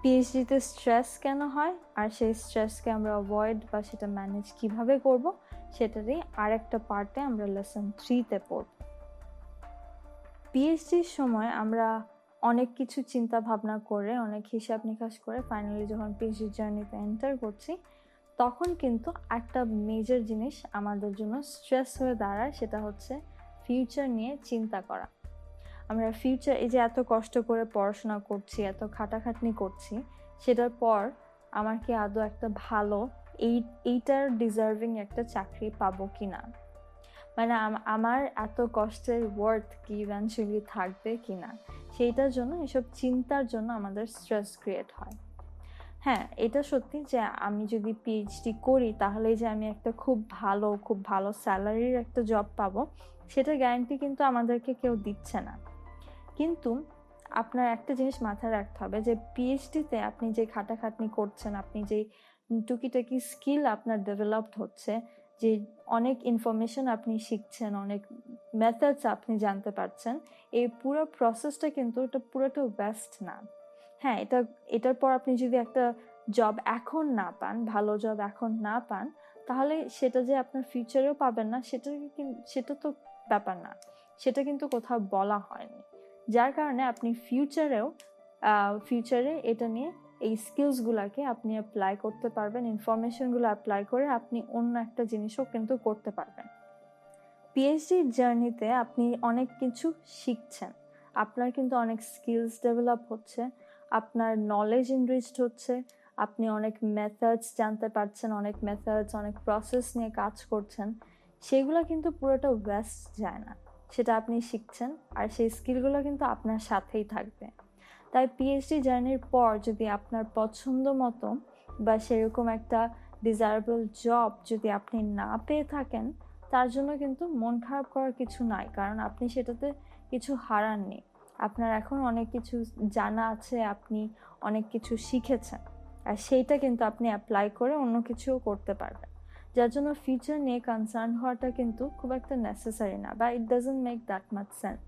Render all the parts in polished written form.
পিএইচডিতে stress কেন হয় আর সেই স্ট্রেসকে আমরা অ্যাভয়েড বা সেটা ম্যানেজ কিভাবে করব সেটারই আরেকটা পার্টে আমরা লেসন 3-তে পড়ব। পিএইচডির সময় আমরা অনেক কিছু চিন্তা ভাবনা করে, অনেক হিসাব নিকাশ করে ফাইনালি যখন পিএইচডি জার্নিতে এন্টার করছি, তখন কিন্তু একটা মেজর জিনিস আমাদের জন্য স্ট্রেস হয়ে দাঁড়ায়, সেটা হচ্ছে ফিউচার নিয়ে চিন্তা করা। আমরা ফিউচার, এই যে এত কষ্ট করে পড়াশোনা করছি, এত খাটাখাটনি করছি, সেটার পর আমার কি আদৌ একটা ভালো এইটার ডিজার্ভিং একটা চাকরি পাবো কি না, মানে আমার এত কষ্টের ওয়ার্থ কি ইভেন্চুয়ালি থাকবে কি না, সেইটার জন্য, এসব চিন্তার জন্য আমাদের স্ট্রেস ক্রিয়েট হয়। হ্যাঁ, এটা সত্যি যে আমি যদি পিএইচডি করি তাহলে যে আমি একটা খুব ভালো স্যালারির একটা জব পাবো, সেটা গ্যারান্টি কিন্তু আমাদেরকে কেউ দিচ্ছে না। কিন্তু আপনার একটা জিনিস মাথায় রাখতে হবে যে পিএইচডিতে আপনি যে খাটাখাটনি করছেন, আপনি যে টুকিটাকি স্কিল আপনার ডেভেলপড হচ্ছে, যে অনেক ইনফরমেশন আপনি শিখছেন, অনেক মেথডস আপনি জানতে পারছেন, এই পুরো প্রসেসটা কিন্তু এটা পুরোটা ওয়েস্ট না। হ্যাঁ, এটার পর আপনি যদি একটা জব এখন না পান, ভালো জব এখন না পান, তাহলে সেটা যে আপনার ফিউচারেও পাবেন না, সেটা তো ব্যাপার না, সেটা কিন্তু কোথাও বলা হয়নি। যার কারণে আপনি ফিউচারে এটা নিয়ে এই স্কিলসগুলোকে আপনি অ্যাপ্লাই করতে পারবেন, ইনফরমেশনগুলো অ্যাপ্লাই করে আপনি অন্য একটা জিনিসও কিন্তু করতে পারবেন। পিএইচডি জার্নিতে আপনি অনেক কিছু শিখছেন, আপনার কিন্তু অনেক স্কিলস ডেভেলপ হচ্ছে, আপনার নলেজ এনরিচড হচ্ছে, আপনি অনেক মেথডস জানতে পারছেন, অনেক প্রসেস নিয়ে কাজ করছেন, সেগুলো কিন্তু পুরোটা ওয়েস্ট যায় না, সেটা আপনি শিখছেন আর সেই স্কিলগুলো কিন্তু আপনার সাথেই থাকবে। তাই পিএইচডি জার্নির পর যদি আপনার পছন্দ মতো বা সেরকম একটা ডিজায়ারেবল জব যদি আপনি না পেয়ে থাকেন, তার জন্য কিন্তু মন খারাপ করার কিছু নাই, কারণ আপনি সেটাতে কিছু হারাননি। আপনার এখন অনেক কিছু জানা আছে, আপনি অনেক কিছু শিখেছেন, আর সেইটা কিন্তু আপনি অ্যাপ্লাই করে অন্য কিছুও করতে পারবেন, যার জন্য ফিউচার নিয়ে কনসার্ন হওয়াটা কিন্তু খুব একটা নেসেসারি না, বা it doesn't make that much sense.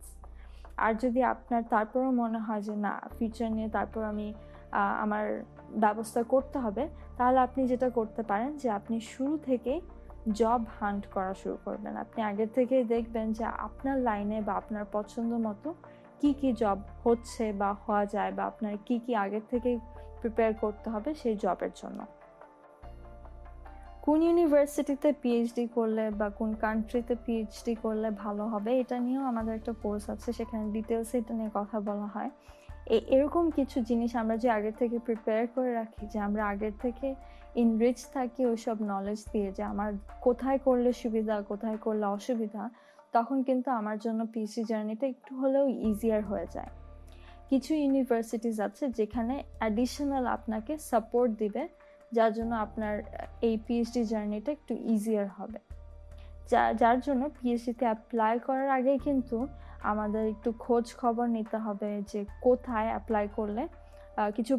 আর যদি আপনার তারপরও মনে হয় যে না, ফিউচার নিয়ে তারপর আমি আমার ব্যবস্থা করতে হবে, তাহলে আপনি যেটা করতে পারেন যে আপনি শুরু থেকেই জব হান্ট করা শুরু করবেন। আপনি আগের থেকেই দেখবেন যে আপনার লাইনে বা আপনার পছন্দ মতো কি জব হচ্ছে বা হওয়া যায়, বা আপনার কি আগের থেকেই প্রিপেয়ার করতে হবে সেই জবের জন্য। কোন ইউনিভার্সিটিতে পিএইচডি করলে বা কোন কান্ট্রিতে পিএইচডি করলে ভালো হবে, এটা নিয়েও আমাদের একটা কোর্স আছে, সেখানে ডিটেলসে এটা নিয়ে কথা বলা হয়। এরকম কিছু জিনিস আমরা যে আগের থেকে প্রিপেয়ার করে রাখি, যে আমরা আগের থেকে ইনরিচ থাকি ওইসব নলেজ দিয়ে, যে আমার কোথায় করলে সুবিধা, কোথায় করলে অসুবিধা, তখন কিন্তু আমার জন্য পিএইচডি জার্নিটা একটু হলেও ইজিয়ার হয়ে যায়। কিছু ইউনিভার্সিটিস আছে যেখানে অ্যাডিশনাল আপনাকে সাপোর্ট দিবে, যার জন্য আপনার এই পিএইচডি জার্নিটা একটু ইজিয়ার হবে। যার জন্য পিএইচডিতে অ্যাপ্লাই করার আগে কিন্তু আমাদের একটু খোঁজ খবর নিতে হবে যে কোথায় অ্যাপ্লাই করলে কিছু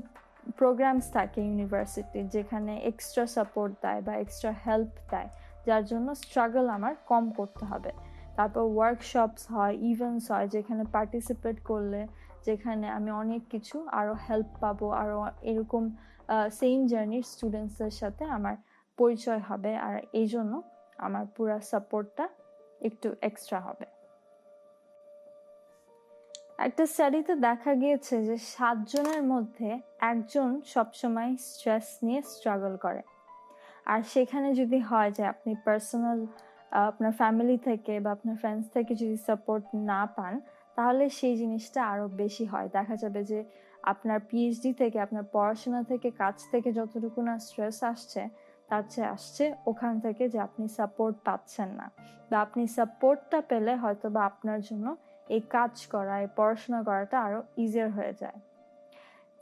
প্রোগ্রামস থাকে ইউনিভার্সিটি যেখানে এক্সট্রা সাপোর্ট দেয় বা এক্সট্রা হেল্প দেয়, যার জন্য স্ট্রাগল আমার কম করতে হবে। তারপর ওয়ার্কশপস হয়, ইভেন্টস হয়, যেখানে পার্টিসিপেট করলে যেখানে আমি অনেক কিছু আরও হেল্প পাবো, আরও এরকম সেম জার্নির স্টুডেন্টসদের সাথে আমার পরিচয় হবে, আর এই জন্য আমার পুরো সাপোর্টটা একটু এক্সট্রা হবে। একটা স্টাডিতে দেখা গিয়েছে যে 7 জনের মধ্যে একজন সবসময় স্ট্রেস নিয়ে স্ট্রাগল করে, আর সেখানে যদি হয় যে আপনি পার্সোনাল আপনার ফ্যামিলি থেকে বা আপনার ফ্রেন্ডস থেকে যদি সাপোর্ট না পান, তাহলে সেই জিনিসটা আরও বেশি হয়। দেখা যাবে যে আপনার পিএইচডি থেকে, আপনার পড়াশোনা থেকে, কাজ থেকে যতটুকু না স্ট্রেস আসছে, তার চেয়ে আসছে ওখান থেকে যে আপনি সাপোর্ট পাচ্ছেন না, বা আপনি সাপোর্টটা পেলে হয়তো বা আপনার জন্য এই কাজ করা, এই পড়াশোনা করাটা আরও ইজিয়ার হয়ে যায়।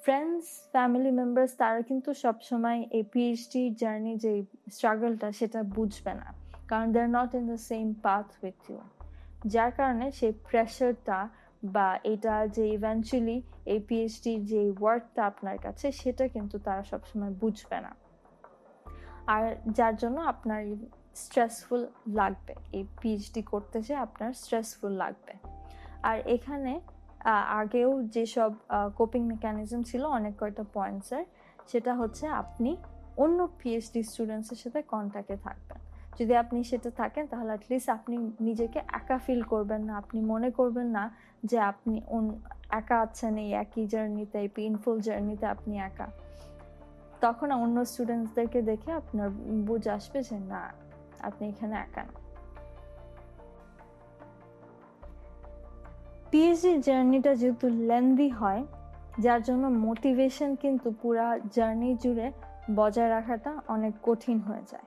ফ্রেন্ডস, ফ্যামিলি মেম্বার্স তারা কিন্তু সবসময় এই পিএইচডি জার্নি যে স্ট্রাগলটা সেটা বুঝবে না, কারণ they are not in the same path with you. যার কারণে সেই প্রেশারটা বা এটা যে ইভেন্চুয়ালি এই পিএইচডির যে ওয়ার্কটা আপনার কাছে, সেটা কিন্তু তারা সবসময় বুঝবে না, আর যার জন্য আপনার স্ট্রেসফুল লাগবে, এই পিএইচডি করতে যে আপনার স্ট্রেসফুল লাগবে। আর এখানে আগেও যেসব কোপিং মেকানিজম ছিল অনেক কয়টা পয়েন্টসের, সেটা হচ্ছে আপনি অন্য পিএইচডি স্টুডেন্টসের সাথে কন্ট্যাক্টে থাকবেন। যদি আপনি সেটা থাকেন তাহলে অ্যাটলিস্ট আপনি নিজেকে একা ফিল করবেন না, আপনি মনে করবেন না যে আপনি একা আছেন এই একই জার্নিতে, এই পেইনফুল জার্নিতে আপনি একা। তখন অন্য স্টুডেন্টসদেরকে দেখে আপনার বুঝ আসবে যে না, আপনি এখানে একা না। পিএইচডি জার্নিটা যেহেতু লেন্দি হয়, যার জন্য মোটিভেশন কিন্তু পুরা জার্নি জুড়ে বজায় রাখাটা অনেক কঠিন হয়ে যায়।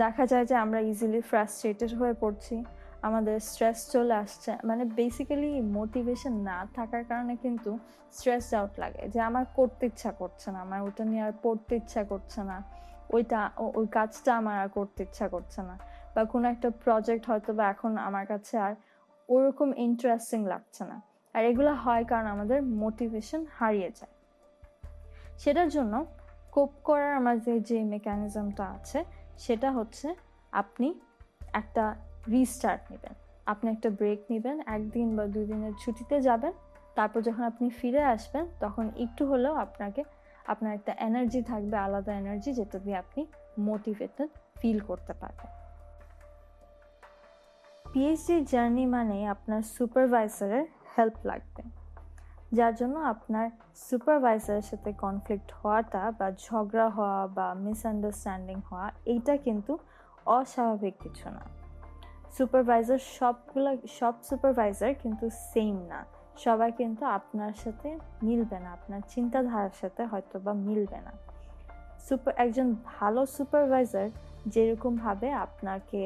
দেখা যায় যে আমরা ইজিলি ফ্রাস্ট্রেটেড হয়ে পড়ছি, আমাদের স্ট্রেস চলে আসছে, মানে বেসিক্যালি মোটিভেশন না থাকার কারণে কিন্তু স্ট্রেস আউট লাগে, যে আমার করতে ইচ্ছা করছে না, আমার ওটা নিয়ে আর পড়তে ইচ্ছা করছে না, ওই কাজটা আমার আর করতে ইচ্ছা করছে না, বা কোনো একটা প্রজেক্ট হয়তো বা এখন আমার কাছে আর ওরকম ইন্টারেস্টিং লাগছে না। আর এগুলো হয় কারণ আমাদের মোটিভেশন হারিয়ে যায়। সেটার জন্য কোপ করার আমাদের যে মেকানিজমটা আছে সেটা হচ্ছে আপনি একটা রিস্টার্ট নেবেন, আপনি একটা ব্রেক নেবেন, 1 দিন বা 2 দিনের ছুটিতে যাবেন। তারপর যখন আপনি ফিরে আসবেন তখন একটু হলেও আপনার একটা এনার্জি থাকবে, আলাদা এনার্জি, যেটা দিয়ে আপনি মোটিভেটেড ফিল করতে পারবেন। পিএইচডি জার্নি মানে আপনার সুপারভাইজারের হেল্প লাগবে, যার জন্য আপনার সুপারভাইজারের সাথে কনফ্লিক্ট হওয়াটা বা ঝগড়া হওয়া বা মিসআন্ডারস্ট্যান্ডিং হওয়া এইটা কিন্তু অস্বাভাবিক কিছু না। সব সুপারভাইজার কিন্তু সেম না, সবাই কিন্তু আপনার সাথে মিলবে না, আপনার চিন্তাধারার সাথে হয়তো বা মিলবে না। একজন ভালো সুপারভাইজার যেরকমভাবে আপনাকে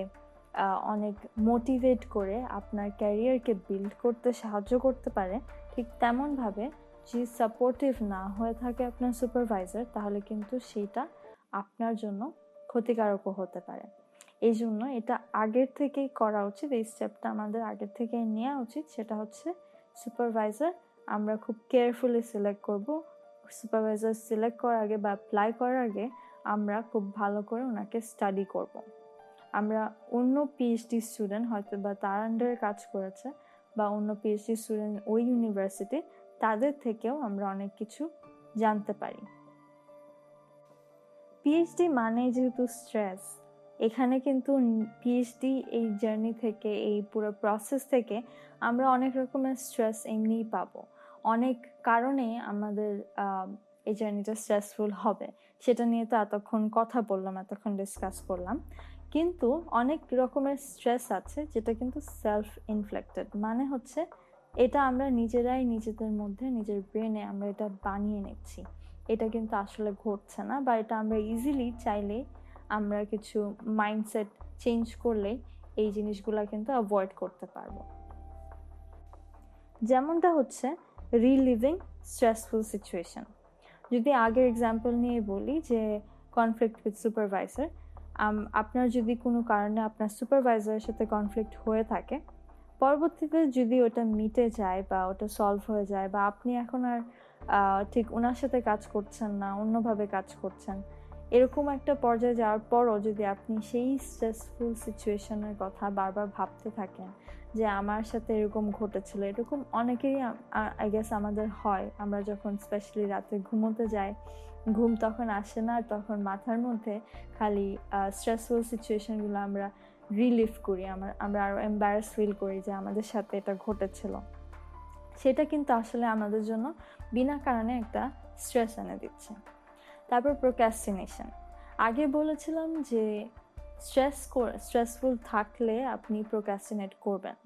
অনেক মোটিভেট করে আপনার ক্যারিয়ারকে বিল্ড করতে সাহায্য করতে পারে, ঠিক তেমনভাবে যদি সাপোর্টিভ না হয়ে থাকে আপনার সুপারভাইজার, তাহলে কিন্তু সেটা আপনার জন্য ক্ষতিকারকও হতে পারে। এই জন্য এটা আগের থেকেই করা উচিত, এই স্টেপটা আমাদের আগের থেকেই নেওয়া উচিত। সেটা হচ্ছে সুপারভাইজার আমরা খুব কেয়ারফুলি সিলেক্ট করব। সুপারভাইজার সিলেক্ট করার আগে বা অ্যাপ্লাই করার আগে আমরা খুব ভালো করে ওনাকে স্টাডি করব। আমরা অন্য পিএইচডি স্টুডেন্ট হয়তো বা তার আন্ডারে কাজ করেছে বা অন্য পিএইচডি স্টুডেন্ট ওই ইউনিভার্সিটি, তাদের থেকেও আমরা অনেক কিছু জানতে পারি। পিএইচডি মানে যেহেতু স্ট্রেস, এখানে কিন্তু পিএইচডি এই জার্নি থেকে, এই পুরো প্রসেস থেকে আমরা অনেক রকমের স্ট্রেস এমনিই পাবো। অনেক কারণে আমাদের এই জার্নিটা স্ট্রেসফুল হবে, সেটা নিয়ে তো এতক্ষণ কথা বললাম, এতক্ষণ ডিসকাস করলাম। কিন্তু অনেক রকমের স্ট্রেস আছে যেটা কিন্তু সেলফ ইনফ্লেক্টেড, মানে হচ্ছে এটা আমরা নিজেরাই নিজেদের মধ্যে, নিজের ব্রেনে আমরা এটা বানিয়ে নিচ্ছি। এটা কিন্তু আসলে ঘটছে না, বা এটা আমরা ইজিলি চাইলে আমরা কিছু মাইন্ডসেট চেঞ্জ করলে এই জিনিসগুলো কিন্তু অ্যাভয়েড করতে পারবো। যেমনটা হচ্ছে রিলিভিং স্ট্রেসফুল সিচুয়েশন। যদি আগের এক্সাম্পল নিয়ে বলি যে কনফ্লিক্ট উইথ সুপারভাইজার, আপনার যদি কোনো কারণে আপনার সুপারভাইজারের সাথে কনফ্লিক্ট হয়ে থাকে, পরবর্তীতে যদি ওটা মিটে যায় বা ওটা সলভ হয়ে যায়, বা আপনি এখন আর ঠিক ওনার সাথে কাজ করছেন না, অন্যভাবে কাজ করছেন, এরকম একটা পর্যায়ে যাওয়ার পরও যদি আপনি সেই স্ট্রেসফুল সিচুয়েশনের কথা বারবার ভাবতে থাকেন যে আমার সাথে এরকম ঘটেছিল, এরকম অনেকেরই আই গেস আমাদের হয়। আমরা যখন স্পেশালি রাতে ঘুমোতে যাই, ঘুম তখন আসে না, তখন মাথার মধ্যে খালি স্ট্রেসফুল সিচুয়েশনগুলো আমরা রিলিভ করি, আমরা আরও এম্বারাস ফিল করি যে আমাদের সাথে এটা ঘটেছিল। সেটা কিন্তু আসলে আমাদের জন্য বিনা কারণে একটা স্ট্রেস এনে দিচ্ছে। তারপর প্রোক্রাস্টিনেশন। আগে বলেছিলাম যে স্ট্রেসফুল থাকলে আপনি প্রোক্রাস্টিনেট করবেন,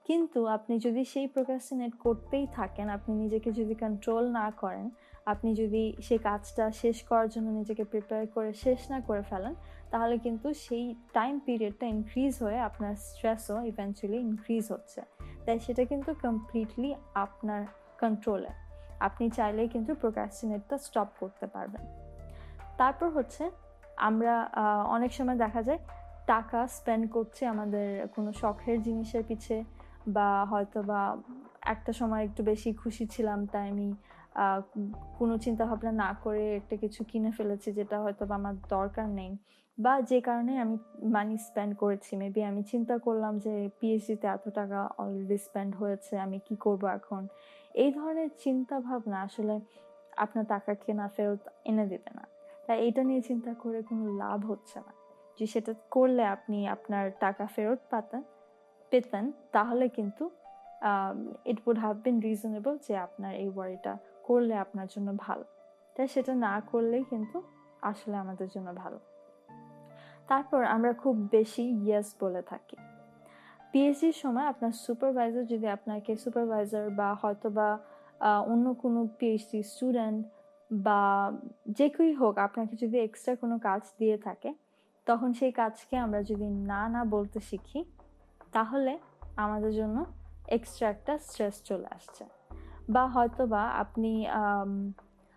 কিন্তু আপনি যদি সেই প্রোক্রাস্টিনেট করতেই থাকেন, আপনি নিজেকে যদি কন্ট্রোল না করেন, আপনি যদি সেই কাজটা শেষ করার জন্য নিজেকে প্রিপেয়ার করে শেষ না করে ফেলেন, তাহলে কিন্তু সেই টাইম পিরিয়ডটা ইনক্রিজ হয়ে আপনার স্ট্রেসও ইভেন্চুয়ালি ইনক্রিজ হচ্ছে। তাই সেটা কিন্তু কমপ্লিটলি আপনার কন্ট্রোলে, আপনি চাইলেই কিন্তু প্রোক্রাস্টিনেটটা স্টপ করতে পারবেন। তারপর হচ্ছে আমরা অনেক সময় দেখা যায় টাকা স্পেন্ড করছি আমাদের কোনো শখের জিনিসের পিছে, বা হয়তো বা একটা সময় একটু বেশি খুশি ছিলাম তাই আমি কোনো চিন্তা ভাবনা না করে একটা কিছু কিনে ফেলেছি যেটা হয়তো বা আমার দরকার নেই, বা যে কারণে আমি মানি স্পেন্ড করেছি। মেবি আমি চিন্তা করলাম যে পিএইচডিতে এত টাকা অলরেডি স্পেন্ড হয়েছে, আমি কি করব এখন। এই ধরনের চিন্তা ভাবনা আসলে আপনার টাকাকে না ফেরত এনে দেবে না। তাই এটা নিয়ে চিন্তা করে কোনো লাভ হচ্ছে না। যে সেটা করলে আপনি আপনার টাকা ফেরত পেতেন, তাহলে কিন্তু it would have been reasonable যে আপনার এই ওয়ারিটা করলে আপনার জন্য ভালো। তাই সেটা না করলেই কিন্তু আসলে আমাদের জন্য ভালো। তারপর আমরা খুব বেশি ইয়েস বলে থাকি। পিএইচডির সময় আপনার সুপারভাইজার যদি আপনাকে সুপারভাইজার বা হয়তো বা অন্য কোনো পিএইচডি স্টুডেন্ট বা যে কেউই হোক আপনাকে যদি এক্সট্রা কোনো কাজ দিয়ে থাকে, তখন সেই কাজকে আমরা যদি না বলতে শিখি, তাহলে আমাদের জন্য এক্সট্রা একটা স্ট্রেস চলে আসছে। বা হয়তো বা আপনি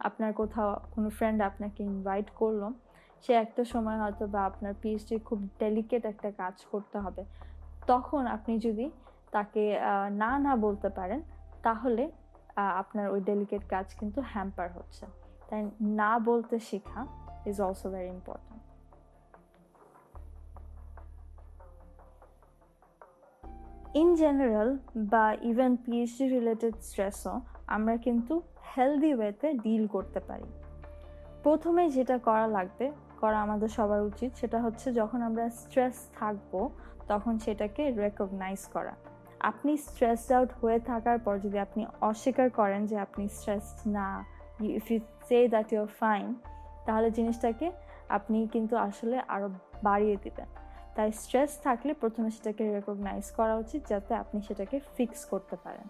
আপনার কোথাও কোনো ফ্রেন্ড আপনাকে ইনভাইট করলো, সে একটা সময় হয়তো বা আপনার পিএইচডি খুব ডেলিকেট একটা কাজ করতে হবে, তখন আপনি যদি তাকে না বলতে পারেন, তাহলে আপনার ওই ডেলিকেট কাজ কিন্তু হ্যাম্পার হচ্ছে। তাই না বলতে শেখা is also very important. In general বা ইভেন পিএইচডি রিলেটেড স্ট্রেসও আমরা কিন্তু হেলদি ওয়েতে ডিল করতে পারি। প্রথমে যেটা করা আমাদের সবার উচিত, সেটা হচ্ছে যখন আমরা স্ট্রেস থাকবো তখন সেটাকে রেকগনাইজ করা। আপনি স্ট্রেসড আউট হয়ে থাকার পর যদি আপনি অস্বীকার করেন যে আপনি স্ট্রেসড না, if you say that you are fine, তাহলে জিনিসটাকে আপনি কিন্তু আসলে আরও বাড়িয়ে দিবেন। তাই স্ট্রেস থাকলে প্রথমে সেটাকে রেকগনাইজ করা উচিত, যাতে আপনি সেটাকে ফিক্স করতে পারেন।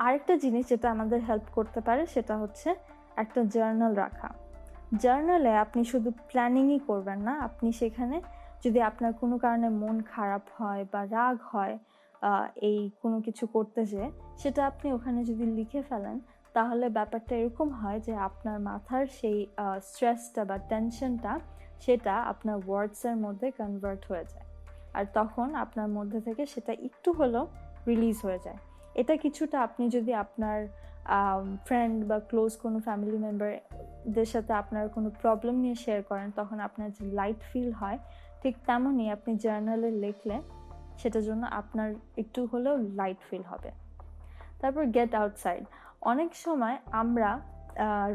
আরেকটা জিনিস যেটা আমাদের হেল্প করতে পারে সেটা হচ্ছে একটা জার্নাল রাখা। জার্নালে আপনি শুধু প্ল্যানিংই করবেন না, আপনি সেখানে যদি আপনার কোনো কারণে মন খারাপ হয় বা রাগ হয় এই কোনো কিছু করতে যেয়ে, সেটা আপনি ওখানে যদি লিখে ফেলেন, তাহলে ব্যাপারটা এরকম হয় যে আপনার মাথার সেই স্ট্রেসটা বা টেনশনটা সেটা আপনার ওয়ার্ডসের মধ্যে কনভার্ট হয়ে যায়, আর তখন আপনার মধ্যে থেকে সেটা একটু হলেও রিলিজ হয়ে যায়। এটা কিছুটা আপনি যদি আপনার ফ্রেন্ড বা ক্লোজ কোনো ফ্যামিলি মেম্বারদের সাথে আপনার কোনো প্রবলেম নিয়ে শেয়ার করেন, তখন আপনার যে লাইট ফিল হয়, ঠিক তেমনই আপনি জার্নালে লিখলে সেটার জন্য আপনার একটু হলেও লাইট ফিল হবে। তারপর গেট আউটসাইড। অনেক সময় আমরা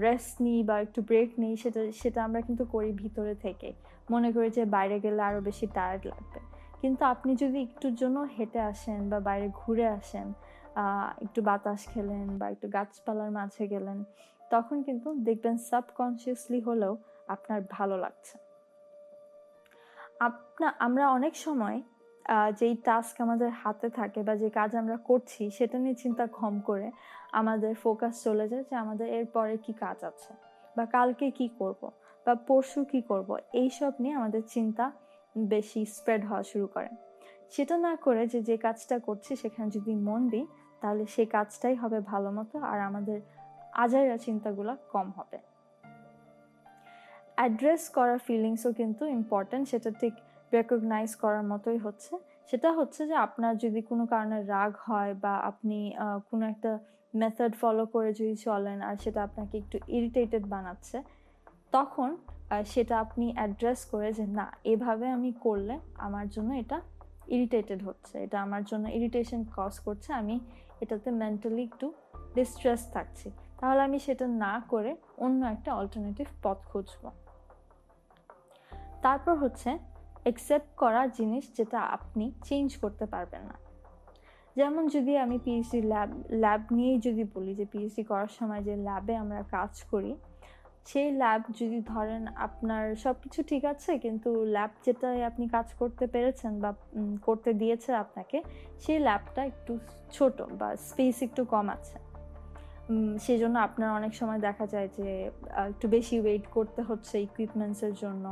রেস্ট নিই বা একটু ব্রেক নিই, সেটা আমরা কিন্তু করি ভিতরে থেকে, মনে করি যে বাইরে গেলে আরও বেশি টায়ার্ড লাগবে। কিন্তু আপনি যদি একটুর জন্য হেঁটে আসেন বা বাইরে ঘুরে আসেন, একটু বাতাস খেলেন বা একটু গাছপালার মাঝে গেলেন, তখন কিন্তু দেখবেন সাবকনসিয়াসলি হলেও আপনার ভালো লাগছে। আমরা অনেক সময় যেই টাস্ক আমাদের হাতে থাকে বা যে কাজ আমরা করছি সেটা নিয়ে চিন্তা কম করে আমাদের ফোকাস চলে যায় যে আমাদের এরপরে কি কাজ আছে, বা কালকে কি করব, বা পরশু কি করব, এইসব নিয়ে আমাদের চিন্তা বেশি স্প্রেড হওয়া শুরু করে। সেটা না করে যে কাজটা করছি সেখানে যদি মন দিই, তাহলে সেই কাজটাই হবে ভালো মতো, আর আমাদের আজাইরা চিন্তাগুলো কম হবে। অ্যাড্রেস করা ফিলিংসও কিন্তু ইম্পর্ট্যান্ট, সেটা ঠিক রেকগনাইজ করার মতোই হচ্ছে। সেটা হচ্ছে যে আপনার যদি কোনো কারণে রাগ হয় বা আপনি কোনো একটা মেথড ফলো করে যদি চলেন আর সেটা আপনাকে একটু ইরিটেটেড বানাচ্ছে, তখন সেটা আপনি অ্যাড্রেস করে যে না, এভাবে আমি করলে আমার জন্য এটা ইরিটেটেড হচ্ছে, এটা আমার জন্য ইরিটেশন কজ করছে, আমি এটাতে মেন্টালি একটু ডিস্ট্রেস থাকছি, তাহলে আমি সেটা না করে অন্য একটা অল্টারনেটিভ পথ খুঁজব। তারপর হচ্ছে অ্যাকসেপ্ট করা জিনিস যেটা আপনি চেঞ্জ করতে পারবেন না। যেমন যদি আমি পিএইচডি ল্যাব নিয়েই যদি বলি, যে পিএইচডি করার সময় যে ল্যাবে আমরা কাজ করি, সেই ল্যাব যদি ধরেন আপনার সব কিছু ঠিক আছে, কিন্তু ল্যাব যেটায় আপনি কাজ করতে পেরেছেন বা করতে দিয়েছে আপনাকে, সেই ল্যাবটা একটু ছোট বা স্পেস একটু কম আছে, সেই জন্য আপনার অনেক সময় দেখা যায় যে একটু বেশি ওয়েট করতে হচ্ছে ইকুইপমেন্টসের জন্য,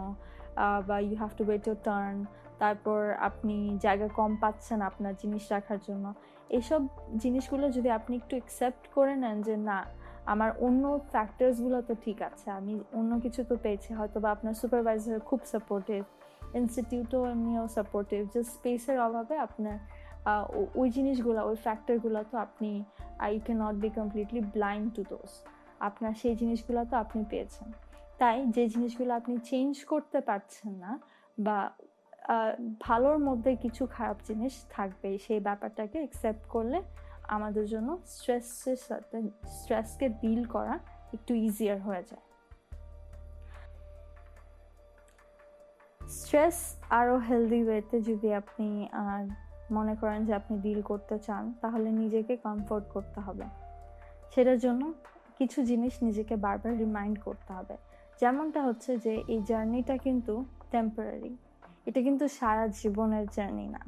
বা you have to wait your turn, তারপর আপনি জায়গা কম পাচ্ছেন আপনার জিনিস রাখার জন্য। এইসব জিনিসগুলো যদি আপনি একটু অ্যাকসেপ্ট করে নেন যে না, আমার অন্য ফ্যাক্টরসগুলো তো ঠিক আছে, আমি অন্য কিছু তো পেয়েছি, হয়তো বা আপনার সুপারভাইজার খুব সাপোর্টিভ, ইনস্টিটিউটও এমনিও সাপোর্টিভ, যে স্পেসের অভাবে আপনার ওই জিনিসগুলো, ওই ফ্যাক্টরগুলো তো আপনি you can not be completely blind to those. আপনার সেই জিনিসগুলো তো আপনি পেয়েছেন। তাই যে জিনিসগুলো আপনি চেঞ্জ করতে পারছেন না বা ভালোর মধ্যে কিছু খারাপ জিনিস থাকবে, সেই ব্যাপারটাকে অ্যাকসেপ্ট করলে আমাদের জন্য স্ট্রেসকে ডিল করা একটু ইজিয়ার হয়ে যায়। স্ট্রেস আরও হেলদি ওয়েতে যদি আপনি মনে করেন যে আপনি ডিল করতে চান, তাহলে নিজেকে কমফোর্ট করতে হবে। সেটার জন্য কিছু জিনিস নিজেকে বারবার রিমাইন্ড করতে হবে। যেমনটা হচ্ছে যে এই জার্নিটা কিন্তু টেম্পোরারি, এটা কিন্তু সারা জীবনের জার্নি না।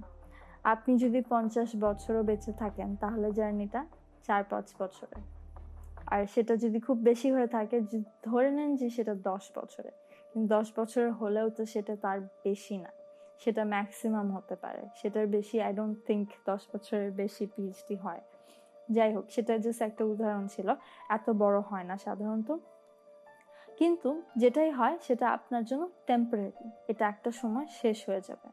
আপনি যদি 50 বছরও বেঁচে থাকেন তাহলে জার্নিটা 4-5 বছরে, আর সেটা যদি খুব বেশি হয়ে থাকে, ধরে নেন যে সেটা 10 বছরে, কিন্তু 10 বছরের হলেও তো সেটা তার বেশি না, সেটা ম্যাক্সিমাম হতে পারে। সেটার বেশি আই ডোন্ট থিঙ্ক 10 বছরের বেশি পিএইচডি হয়। যাই হোক, সেটা জাস্ট একটা উদাহরণ ছিল, এত বড় হয় না সাধারণত। কিন্তু যেটাই হয় সেটা আপনার জন্য টেম্পোরারি, এটা একটা সময় শেষ হয়ে যাবে।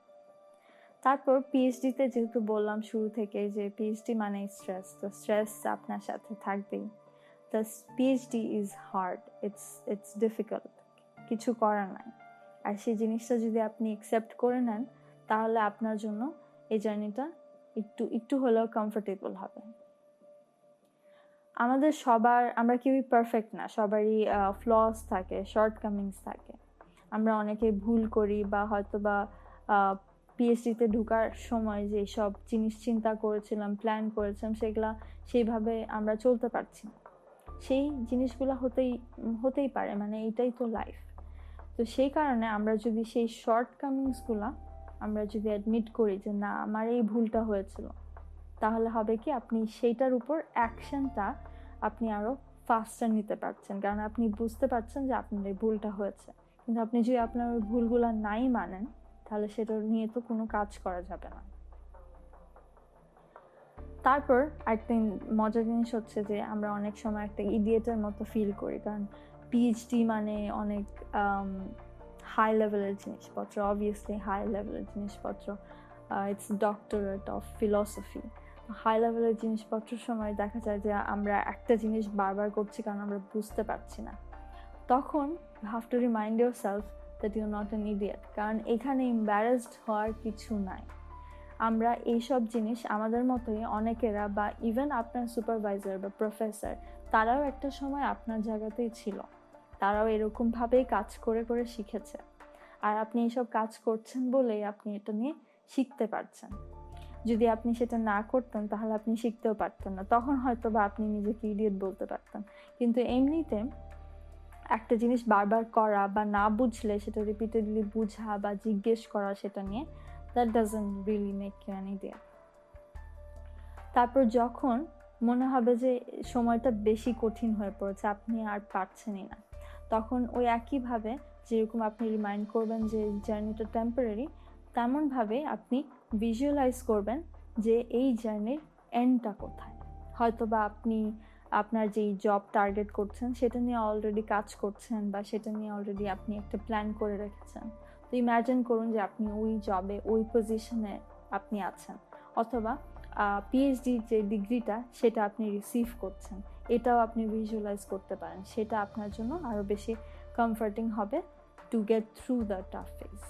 তারপর পিএইচডিতে যেহেতু বললাম শুরু থেকে যে পিএইচডি মানে স্ট্রেস, তো স্ট্রেস আপনার সাথে থাকবেই। The PhD is hard, it's difficult, কিছু করার নাই। আর সেই জিনিসটা যদি আপনি অ্যাকসেপ্ট করে নেন, তাহলে আপনার জন্য এই জার্নিটা একটু হলেও কমফোর্টেবল হবে। আমরা কেউই পারফেক্ট না, সবারই ফ্লস থাকে, শর্টকামিংস থাকে। আমরা অনেকেই ভুল করি, বা হয়তো বা পিএইচডিতে ঢোকার সময় যে সব জিনিস চিন্তা করেছিলাম, প্ল্যান করেছিলাম, সেগুলা সেইভাবে আমরা চলতে পারছি না। সেই জিনিসগুলো হতেই পারে, মানে এইটাই তো লাইফ। তো সেই কারণে আমরা যদি সেই শর্টকামিংসগুলা আমরা যদি অ্যাডমিট করি যে না, আমার এই ভুলটা হয়েছিল, তাহলে হবে কি, আপনি সেইটার উপর অ্যাকশনটা আপনি আরও ফাস্টার নিতে পারছেন, কারণ আপনি বুঝতে পারছেন যে আপনার এই ভুলটা হয়েছে। কিন্তু আপনি যদি আপনার ওই ভুলগুলা নাই মানেন, তাহলে সেটা নিয়ে তো কোনো কাজ করা যাবে না। তারপর একটা মজার জিনিস হচ্ছে যে আমরা অনেক সময় একটা ইডিয়েটের মতো ফিল করি, কারণ পিএইচডি মানে অনেক হাই লেভেলের জিনিসপত্র, অবভিয়াসলি হাই লেভেলের জিনিসপত্র, it's doctorate of philosophy. High লেভেলের জিনিসপত্রের সময় দেখা যায় যে আমরা একটা জিনিস বারবার করছি কারণ আমরা বুঝতে পারছি না। তখন you have to remind yourself that you're not an idiot, কারণ এখানে এম্বারাসড হওয়ার কিছু নাই। আমরা এইসব জিনিস আমাদের মতোই অনেকেরা, বা ইভেন আপনার সুপারভাইজার বা প্রফেসর, তারাও একটা সময় আপনার জায়গাতেই ছিল, তারাও এরকমভাবেই কাজ করে করে শিখেছে। আর আপনি এইসব কাজ করছেন বলেই আপনি এটা নিয়ে শিখতে পারছেন। যদি আপনি সেটা না করতেন তাহলে আপনি শিখতেও পারতেন না, তখন হয়তো বা আপনি নিজেকে ইডিয়েট বলতে পারতেন। কিন্তু এমনিতে একটা জিনিস বারবার করা বা না বুঝলে সেটা রিপিটেডলি বুঝা বা জিজ্ঞেস করা সেটা নিয়ে, that doesn't really make you an idiot. তারপর যখন মনে হবে যে সময়টা বেশি কঠিন হয়ে পড়েছে, আপনি আর পারছেনই না, তখন ওই একইভাবে যেরকম আপনি রিমাইন্ড করবেন যে জার্নিটা টেম্পোরারি, তেমনভাবে আপনি ভিজুয়ালাইজ করবেন যে এই জার্নির এন্ডটা কোথায়। হয়তো বা আপনি আপনার যেই জব টার্গেট করছেন সেটা নিয়ে অলরেডি কাজ করছেন, বা সেটা নিয়ে অলরেডি আপনি একটা প্ল্যান করে রেখেছেন। তো ইম্যাজিন করুন যে আপনি ওই জবে, ওই পজিশনে আপনি আছেন, অথবা পিএইচডি যে ডিগ্রিটা সেটা আপনি রিসিভ করছেন, এটাও আপনি ভিজুয়ালাইজ করতে পারেন। সেটা আপনার জন্য আরও বেশি কমফর্টিং হবে to get through the tough phase.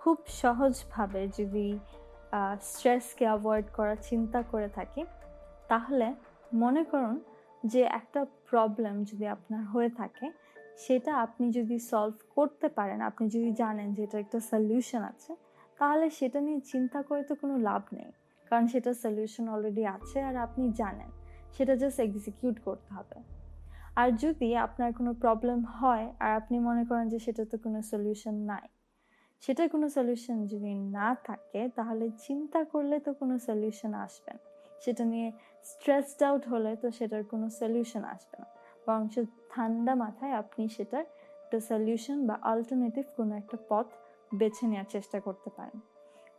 খুব সহজভাবে যদি স্ট্রেসকে অ্যাভয়েড করার চিন্তা করে থাকি, তাহলে মনে করুন যে একটা প্রবলেম যদি আপনার হয়ে থাকে, সেটা আপনি যদি সলভ করতে পারেন, আপনি যদি জানেন যে এটা একটা সলিউশন আছে, তাহলে সেটা নিয়ে চিন্তা করে তো কোনো লাভ নেই, কারণ সেটা সলিউশন অলরেডি আছে আর আপনি জানেন, সেটা জাস্ট এক্সিকিউট করতে হবে। আর যদি আপনার কোনো প্রবলেম হয় আর আপনি মনে করেন যে সেটা তো কোনো সলিউশন নাই, সেটার কোনো সলিউশন যদি না থাকে, তাহলে চিন্তা করলে তো কোনো সলিউশন আসবে না, সেটা নিয়ে স্ট্রেসড আউট হলে তো সেটার কোনো সলিউশন আসবে না, বরং ঠান্ডা মাথায় আপনি সেটার একটা সলিউশন বা অল্টারনেটিভ কোনো একটা পথ বেছে নেওয়ার চেষ্টা করতে পারেন।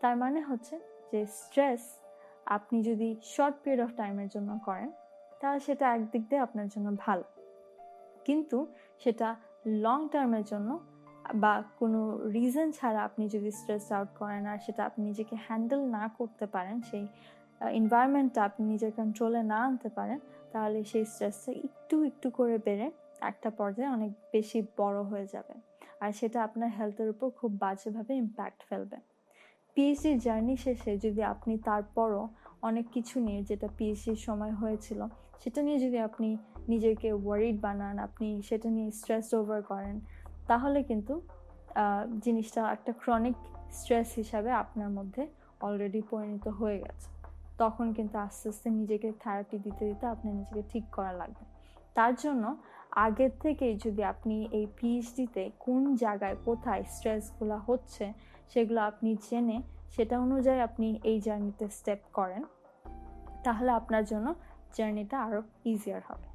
তার মানে হচ্ছে যে স্ট্রেস আপনি যদি শর্ট পিরিয়ড অফ টাইমের জন্য করেন, তাহলে সেটা একদিক দিয়ে আপনার জন্য ভালো, কিন্তু সেটা লং টার্মের জন্য বা কোনো রিজন ছাড়া আপনি যদি স্ট্রেস আউট করেন আর সেটা আপনি নিজেকে হ্যান্ডেল না করতে পারেন, সেই এনভায়রনমেন্টটা আপনি নিজের কন্ট্রোলে না আনতে পারেন, তাহলে সেই স্ট্রেসটা একটু একটু করে বেড়ে একটা পর্যায়ে অনেক বেশি বড় হয়ে যাবে, আর সেটা আপনার হেলথের উপর খুব বাজেভাবে ইম্প্যাক্ট ফেলবে। পিএইচডি জার্নি শেষে যদি আপনি তারপরও অনেক কিছু নিয়ে, যেটা পিএইচডির সময় হয়েছিল সেটা নিয়ে যদি আপনি নিজেকে ওয়ারিড বানান, আপনি সেটা নিয়ে স্ট্রেস ওভার করেন, তাহলে কিন্তু জিনিসটা একটা ক্রনিক স্ট্রেস হিসাবে আপনার মধ্যে অলরেডি পরিণত হয়ে গেছে। তখন কিন্তু আস্তে আস্তে নিজেকে থেরাপি দিতে দিতে আপনার নিজেকে ঠিক করা লাগবে। তার জন্য আগের থেকেই যদি আপনি এই পিএইচডিতে কোন জায়গায় কোথায় স্ট্রেসগুলো হচ্ছে সেগুলো আপনি জেনে সেটা অনুযায়ী আপনি এই জার্নিতে স্টেপ করেন, তাহলে আপনার জন্য জার্নিটা আরও ইজিয়ার হবে।